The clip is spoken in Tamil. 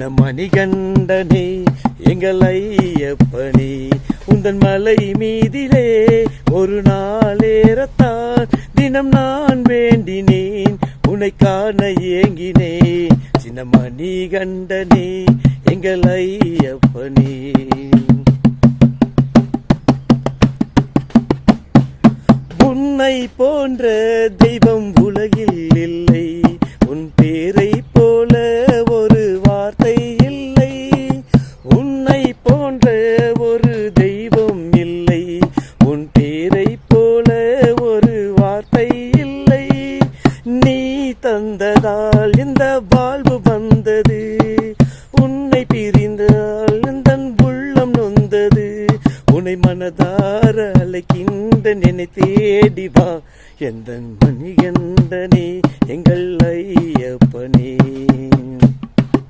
சின்ன மணிகண்டனே எங்கள் ஐயப்பனே உந்தன் மலை மீதிலே ஒரு நாளேறத்தான் தினம் நான் வேண்டினேன் உன்னை காண ஏங்கினேன் சின்ன மணிகண்டனே எங்கள் ஐயப்பனே. உன்னை போன்ற தெய்வம் உலகில் இல்லை, உன் பேரை போல ஒரு வார்த்தை இல்லை. உன்னை போன்ற ஒரு தெய்வம் இல்லை, உன் பேரை போல ஒரு வார்த்தை இல்லை. நீ தந்ததால் இந்த வாழ்வு வந்தது, உன்னை பிரிந்தால் இந்த உள்ளம் நொந்தது. உன்னை மனதார அழைக்கின்ற என்னை தேடி வா எந்த மணிகண்டனே எங்கள் ஐயப்பனே.